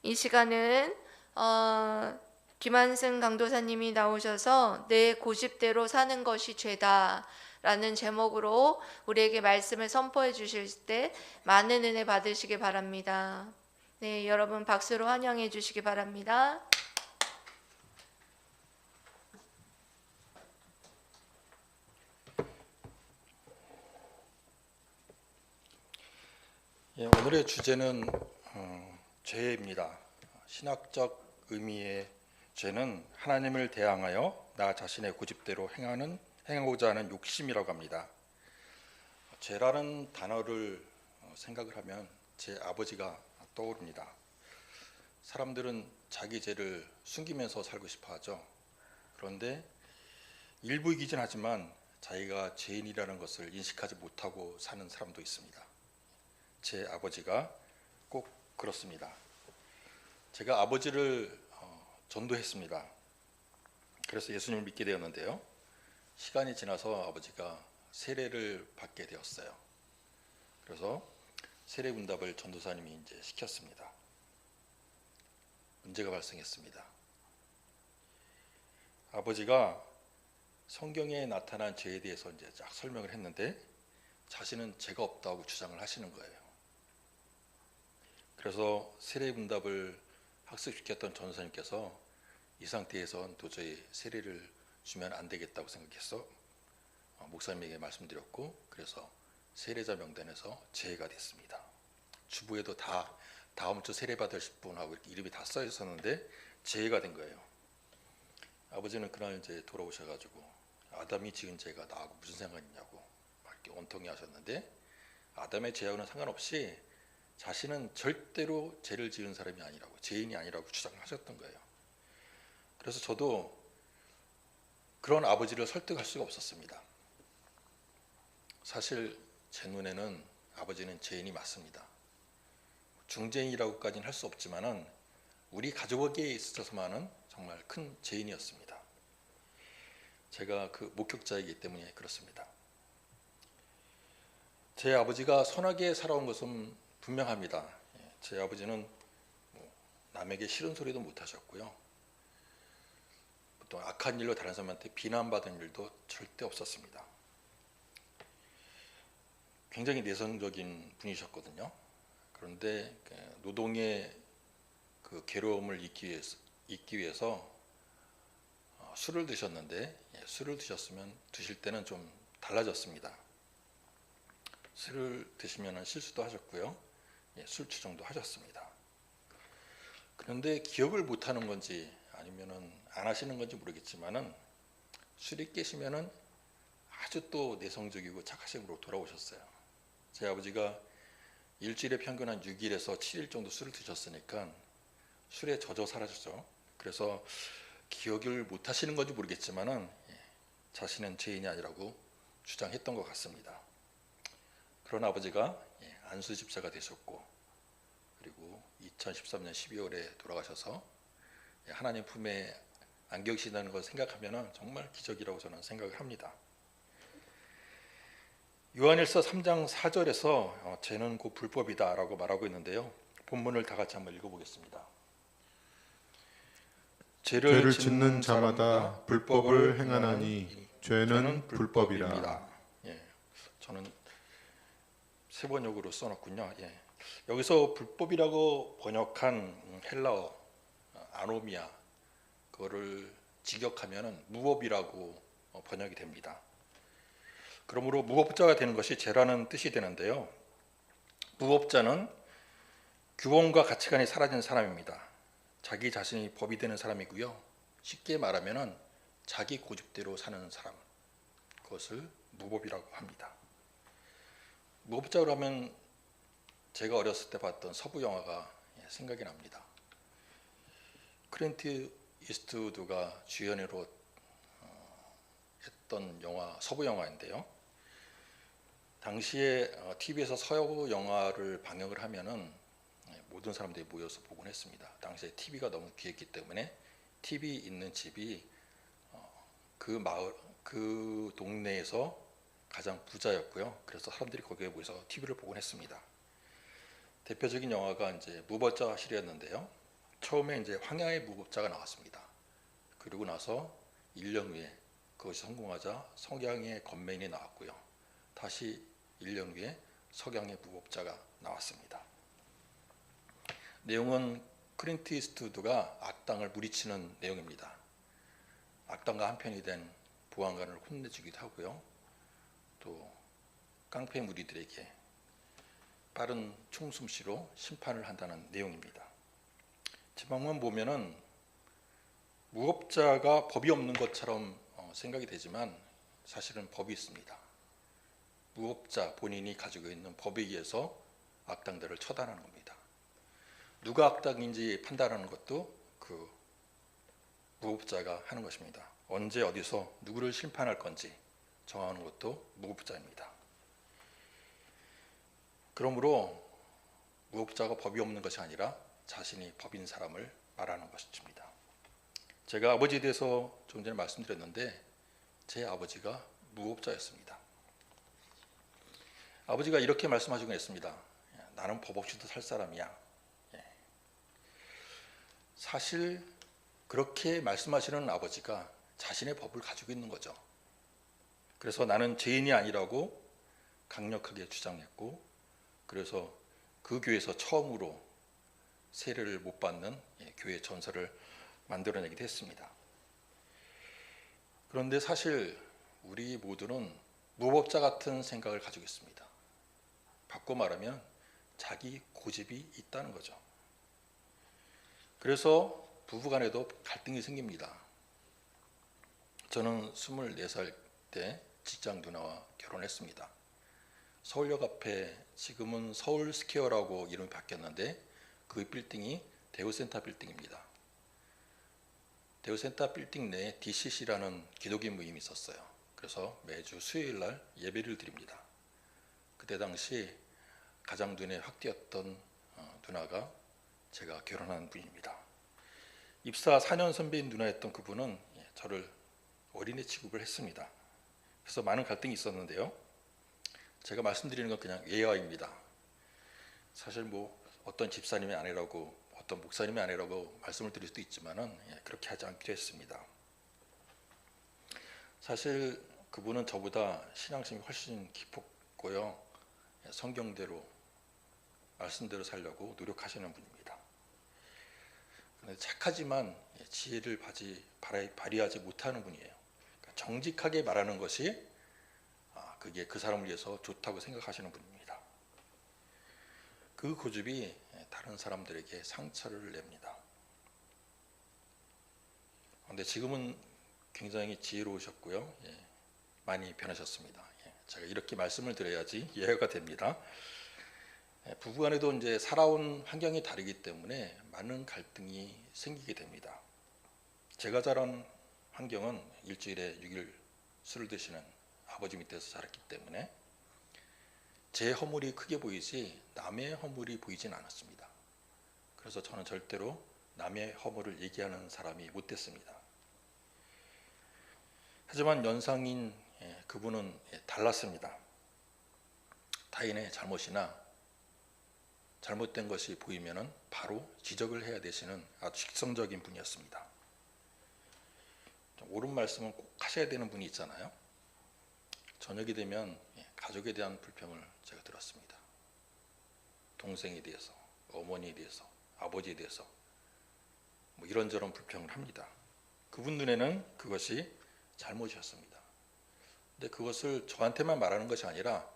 이 시간은 김한승 강도사님이 나오셔서 내 고집대로 사는 것이 죄다 라는 제목으로 우리에게 말씀을 선포해 주실 때 많은 은혜 받으시기 바랍니다. 네, 여러분 박수로 환영해 주시기 바랍니다. 오늘의 주제는 죄입니다. 신학적 의미의 죄는 하나님을 대항하여 나 자신의 고집대로 행하고자 하는 욕심이라고 합니다. 죄라는 단어를 생각을 하면 제 아버지가 떠오릅니다. 사람들은 자기 죄를 숨기면서 살고 싶어 하죠. 그런데 일부이긴 하지만 자기가 죄인이라는 것을 인식하지 못하고 사는 사람도 있습니다. 제 아버지가 꼭 그렇습니다. 제가 아버지를 전도했습니다. 그래서 예수님을 믿게 되었는데요. 시간이 지나서 아버지가 세례를 받게 되었어요. 그래서 세례 문답을 전도사님이 이제 시켰습니다. 문제가 발생했습니다. 아버지가 성경에 나타난 죄에 대해서 이제 쫙 설명을 했는데 자신은 죄가 없다고 주장을 하시는 거예요. 그래서 세례 문답을 학습시켰던 전도사님께서 이 상태에선 도저히 세례를 주면 안 되겠다고 생각해서 목사님에게 말씀드렸고, 그래서 세례자 명단에서 제외가 됐습니다. 주부에도 다 다음 주 세례 받을 분하고 이렇게 이름이 다 써 있었는데 제외가 된 거예요. 아버지는 그날 이제 돌아오셔가지고 아담이 지은 죄가 나하고 무슨 상관이냐고 이렇게 원통해 하셨는데, 아담의 죄하고는 상관없이 자신은 절대로 죄를 지은 사람이 아니라고, 죄인이 아니라고 주장을 하셨던 거예요. 그래서 저도 그런 아버지를 설득할 수가 없었습니다. 사실 제 눈에는 아버지는 죄인이 맞습니다. 중죄인이라고까지는 할 수 없지만은 우리 가족에게 있어서만은 정말 큰 죄인이었습니다. 제가 그 목격자이기 때문에 그렇습니다. 제 아버지가 선하게 살아온 것은 분명합니다. 제 아버지는 남에게 싫은 소리도 못 하셨고요. 또 악한 일로 다른 사람한테 비난받은 일도 절대 없었습니다. 굉장히 내성적인 분이셨거든요. 그런데 노동의 그 괴로움을 잊기 위해서 술을 드셨는데, 술을 드실 때는 좀 달라졌습니다. 술을 드시면 실수도 하셨고요. 술 추정도 하셨습니다. 그런데 기억을 못하는 건지 아니면은 안 하시는 건지 모르겠지만은 술이 깨시면은 아주 또 내성적이고 착하신 분으로 돌아오셨어요. 제 아버지가 일주일에 평균 한 6일에서 7일 정도 술을 드셨으니까 술에 젖어 사라졌죠. 그래서 기억을 못 하시는 건지 모르겠지만은 자신은 죄인이 아니라고 주장했던 것 같습니다. 그런 아버지가 안수 집사가 되셨고, 그리고 2013년 12월에 돌아가셔서 하나님 품에 안겨 계신다는 걸 생각하면 정말 기적이라고 저는 생각을 합니다. 요한일서 3장 4절에서 죄는 곧 불법이다 라고 말하고 있는데요. 본문을 다 같이 한번 읽어보겠습니다. 죄를 짓는 자마다 불법을 행하나니 죄는 불법이라. 저는 세번역으로 써놨군요. 여기서 불법이라고 번역한 헬라어 아노미아, 그거를 직역하면 무법이라고 번역이 됩니다. 그러므로 무법자가 되는 것이 죄라는 뜻이 되는데요. 무법자는 규범과 가치관이 사라진 사람입니다. 자기 자신이 법이 되는 사람이고요. 쉽게 말하면 자기 고집대로 사는 사람, 그것을 무법이라고 합니다. 무법자로 하면 제가 어렸을 때 봤던 서부 영화가 생각이 납니다. 클린트 이스트우드가 주연으로 했던 영화, 서부 영화인데요. 당시에 TV에서 서부 영화를 방영을 하면은 모든 사람들이 모여서 보곤 했습니다. 당시에 TV가 너무 귀했기 때문에 TV 있는 집이 그 마을, 그 동네에서 가장 부자였고요. 그래서 사람들이 거기에 모여서 TV를 보곤 했습니다. 대표적인 영화가 이제 무법자 시리였는데요. 처음에 이제 황야의 무법자가 나왔습니다. 그리고 나서 1년 후에 그것이 성공하자 석양의 건맨이 나왔고요. 다시 1년 후에 석양의 무법자가 나왔습니다. 내용은 클린트 이스트우드가 악당을 무리치는 내용입니다. 악당과 한편이 된 보안관을 혼내주기도 하고요. 또 깡패 무리들에게 빠른 총솜씨로 심판을 한다는 내용입니다. 제목만 보면은 무법자가 법이 없는 것처럼 생각이 되지만 사실은 법이 있습니다. 무법자 본인이 가지고 있는 법에 의해서 악당들을 처단하는 겁니다. 누가 악당인지 판단하는 것도 그 무법자가 하는 것입니다. 언제 어디서 누구를 심판할 건지 정하는 것도 무법자입니다. 그러므로 무법자가 법이 없는 것이 아니라 자신이 법인 사람을 말하는 것입니다. 제가 아버지에 대해서 좀 전에 말씀드렸는데 제 아버지가 무법자였습니다. 아버지가 이렇게 말씀하시곤 했습니다. 나는 법 없이도 살 사람이야. 사실 그렇게 말씀하시는 아버지가 자신의 법을 가지고 있는 거죠. 그래서 나는 죄인이 아니라고 강력하게 주장했고, 그래서 그 교회에서 처음으로 세례를 못 받는 교회 전설을 만들어내기도 했습니다. 그런데 사실 우리 모두는 무법자 같은 생각을 가지고 있습니다. 바꿔 말하면 자기 고집이 있다는 거죠. 그래서 부부간에도 갈등이 생깁니다. 저는 24살 때 직장 누나와 결혼했습니다. 서울역 앞에 지금은 서울스퀘어라고 이름이 바뀌었는데 그 빌딩이 대우센터 빌딩입니다. 대우센터 빌딩 내에 DCC라는 기독교 모임이 있었어요. 그래서 매주 수요일 날 예배를 드립니다. 그때 당시 가장 눈에 확 띄었던 누나가 제가 결혼한 분입니다. 입사 4년 선배인 누나였던 그분은 저를 어린애 취급을 했습니다. 그래서 많은 갈등이 있었는데요. 제가 말씀드리는 건 그냥 예화입니다. 사실 뭐 어떤 집사님의 아내라고 어떤 목사님의 아내라고 말씀을 드릴 수도 있지만은 그렇게 하지 않기로 했습니다. 사실 그분은 저보다 신앙심이 훨씬 깊었고요. 성경대로 말씀대로 살려고 노력하시는 분입니다. 그런데 착하지만 지혜를 발휘하지 못하는 분이에요. 그러니까 정직하게 말하는 것이 그게 그 사람을 위해서 좋다고 생각하시는 분입니다. 그 고집이 다른 사람들에게 상처를 냅니다. 그런데 지금은 굉장히 지혜로우셨고요. 많이 변하셨습니다. 제가 이렇게 말씀을 드려야지 이해가 됩니다. 부부간에도 이제 살아온 환경이 다르기 때문에 많은 갈등이 생기게 됩니다. 제가 자란 환경은 일주일에 6일 술을 드시는 아버지 밑에서 자랐기 때문에 제 허물이 크게 보이지 남의 허물이 보이진 않았습니다. 그래서 저는 절대로 남의 허물을 얘기하는 사람이 못 됐습니다. 하지만 연상인 그분은 달랐습니다. 타인의 잘못이나 잘못된 것이 보이면 바로 지적을 해야 되시는 아주 직성적인 분이었습니다. 옳은 말씀은 꼭 하셔야 되는 분이 있잖아요. 저녁이 되면 가족에 대한 불평을 제가 들었습니다. 동생에 대해서, 어머니에 대해서, 아버지에 대해서 뭐 이런저런 불평을 합니다. 그분 눈에는 그것이 잘못이었습니다. 근데 그것을 저한테만 말하는 것이 아니라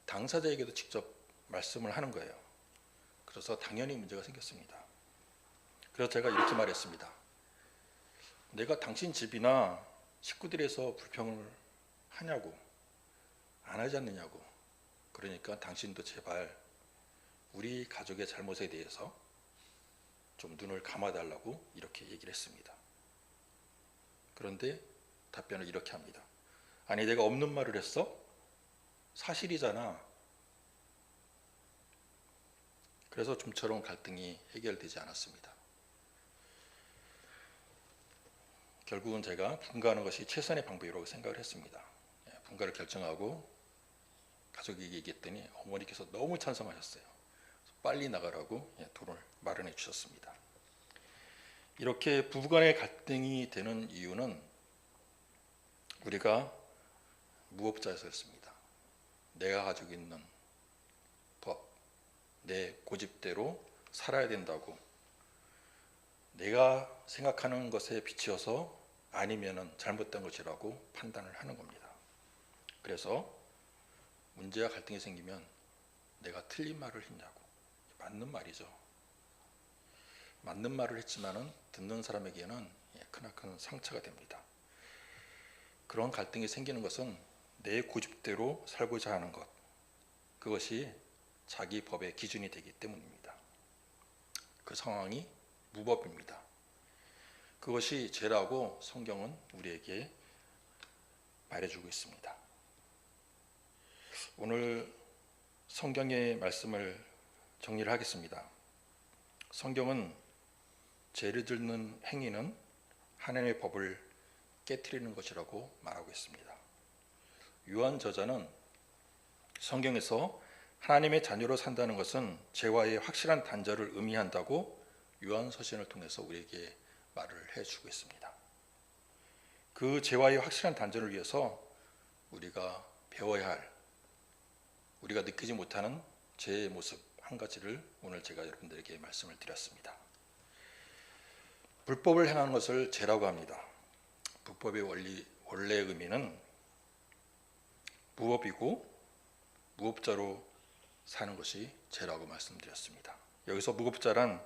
당사자에게도 직접 말씀을 하는 거예요. 그래서 당연히 문제가 생겼습니다. 그래서 제가 이렇게 말했습니다. 내가 당신 집이나 식구들에서 불평을 하냐고, 안 하지 않느냐고. 그러니까 당신도 제발 우리 가족의 잘못에 대해서 좀 눈을 감아달라고 이렇게 얘기를 했습니다. 그런데 답변을 이렇게 합니다. 아니 내가 없는 말을 했어? 사실이잖아. 그래서 좀처럼 갈등이 해결되지 않았습니다. 결국은 제가 분가하는 것이 최선의 방법이라고 생각을 했습니다. 분가를 결정하고 가족에게 얘기했더니 어머니께서 너무 찬성하셨어요. 빨리 나가라고 돈을 마련해 주셨습니다. 이렇게 부부간의 갈등이 되는 이유는 우리가 무법자였습니다. 내가 가지고 있는 법, 내 고집대로 살아야 된다고, 내가 생각하는 것에 비추어서 아니면은 잘못된 것이라고 판단을 하는 겁니다. 그래서 문제와 갈등이 생기면 내가 틀린 말을 했냐고, 맞는 말이죠. 맞는 말을 했지만은 듣는 사람에게는 크나큰 상처가 됩니다. 그런 갈등이 생기는 것은 내 고집대로 살고자 하는 것, 그것이 자기 법의 기준이 되기 때문입니다. 그 상황이 무법입니다. 그것이 죄라고 성경은 우리에게 말해주고 있습니다. 오늘 성경의 말씀을 정리를 하겠습니다. 성경은 죄를 짓는 행위는 하나님의 법을 깨트리는 것이라고 말하고 있습니다. 요한 저자는 성경에서 하나님의 자녀로 산다는 것은 죄와의 확실한 단절을 의미한다고 요한 서신을 통해서 우리에게 말을 해주고 있습니다. 그 죄와의 확실한 단절을 위해서 우리가 배워야 할, 우리가 느끼지 못하는 죄의 모습 한 가지를 오늘 제가 여러분들에게 말씀을 드렸습니다. 불법을 행하는 것을 죄라고 합니다. 불법의 원래 의미는 무법이고 무법자로 사는 것이 죄라고 말씀드렸습니다. 여기서 무법자란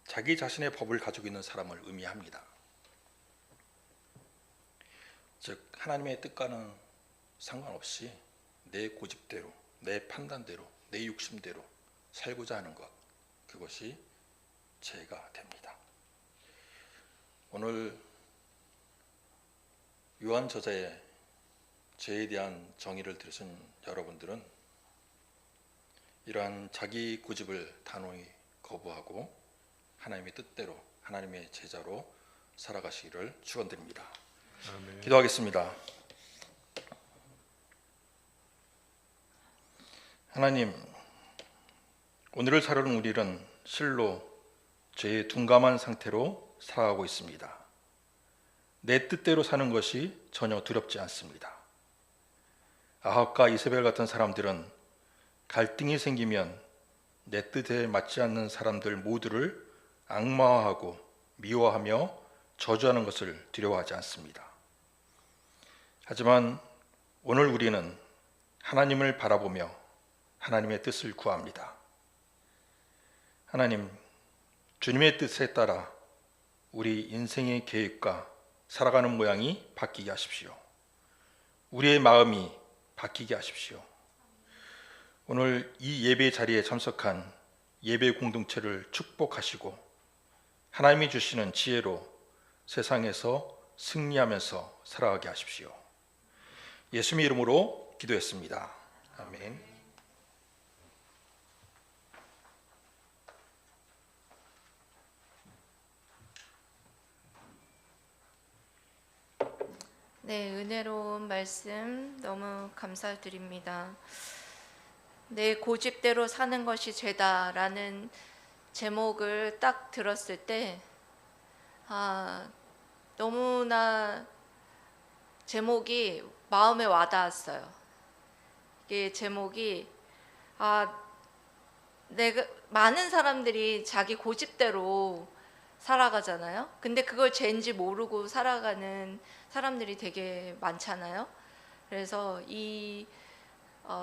자기 자신의 법을 가지고 있는 사람을 의미합니다. 즉 하나님의 뜻과는 상관없이 내 고집대로, 내 판단대로, 내 욕심대로 살고자 하는 것, 그것이 죄가 됩니다. 오늘 요한 저자의 죄에 대한 정의를 들으신 여러분들은 이러한 자기 고집을 단호히 거부하고 하나님의 뜻대로, 하나님의 제자로 살아가시기를 축원드립니다. 아멘. 기도하겠습니다. 하나님, 오늘을 살아오는 우리는 실로 죄에 둔감한 상태로 살아가고 있습니다. 내 뜻대로 사는 것이 전혀 두렵지 않습니다. 아합과 이세벨 같은 사람들은 갈등이 생기면 내 뜻에 맞지 않는 사람들 모두를 악마화하고 미워하며 저주하는 것을 두려워하지 않습니다. 하지만 오늘 우리는 하나님을 바라보며 하나님의 뜻을 구합니다. 하나님, 주님의 뜻에 따라 우리 인생의 계획과 살아가는 모양이 바뀌게 하십시오. 우리의 마음이 바뀌게 하십시오. 오늘 이 예배 자리에 참석한 예배 공동체를 축복하시고 하나님이 주시는 지혜로 세상에서 승리하면서 살아가게 하십시오. 예수님의 이름으로 기도했습니다. 아멘. 네, 은혜로운 말씀 너무 감사드립니다. 내 고집대로 사는 것이 죄다라는 제목을 딱 들었을 때 너무나 제목이 마음에 와닿았어요. 이게 제목이 내가 많은 사람들이 자기 고집대로 살아가잖아요. 근데 그걸 죄인지 모르고 살아가는 사람들이 되게 많잖아요. 그래서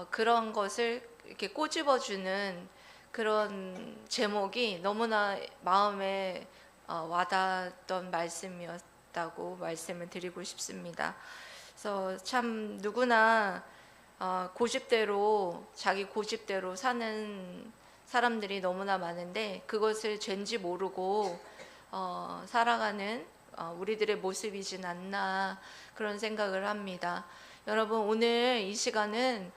그런 것을 이렇게 꼬집어주는 그런 제목이 너무나 마음에 와닿았던 말씀이었다고 말씀을 드리고 싶습니다. 그래서 참 누구나 고집대로, 자기 고집대로 사는 사람들이 너무나 많은데 그것을 죄인지 모르고 살아가는 우리들의 모습이진 않나 그런 생각을 합니다. 여러분, 오늘 이 시간은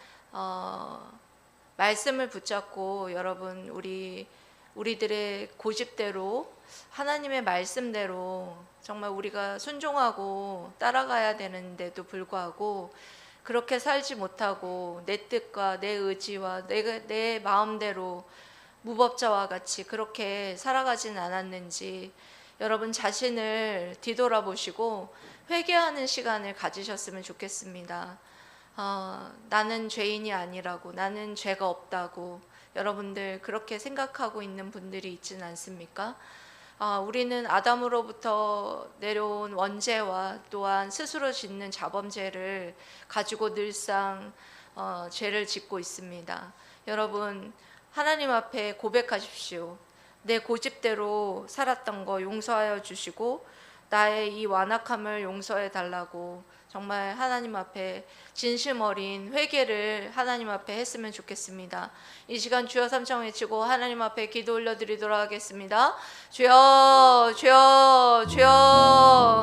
말씀을 붙잡고 여러분 우리들의 고집대로 하나님의 말씀대로 정말 우리가 순종하고 따라가야 되는데도 불구하고 그렇게 살지 못하고 내 뜻과 내 의지와 내 마음대로 무법자와 같이 그렇게 살아가진 않았는지 여러분 자신을 뒤돌아보시고 회개하는 시간을 가지셨으면 좋겠습니다. 나는 죄인이 아니라고, 나는 죄가 없다고 여러분들 그렇게 생각하고 있는 분들이 있지는 않습니까? 우리는 아담으로부터 내려온 원죄와 또한 스스로 짓는 자범죄를 가지고 늘상 죄를 짓고 있습니다. 여러분 하나님 앞에 고백하십시오. 내 고집대로 살았던 거 용서하여 주시고 나의 이 완악함을 용서해 달라고 정말 하나님 앞에 진심 어린 회개를 하나님 앞에 했으면 좋겠습니다. 이 시간 주여 삼창 외치고 하나님 앞에 기도 올려드리도록 하겠습니다. 주여 주여 주여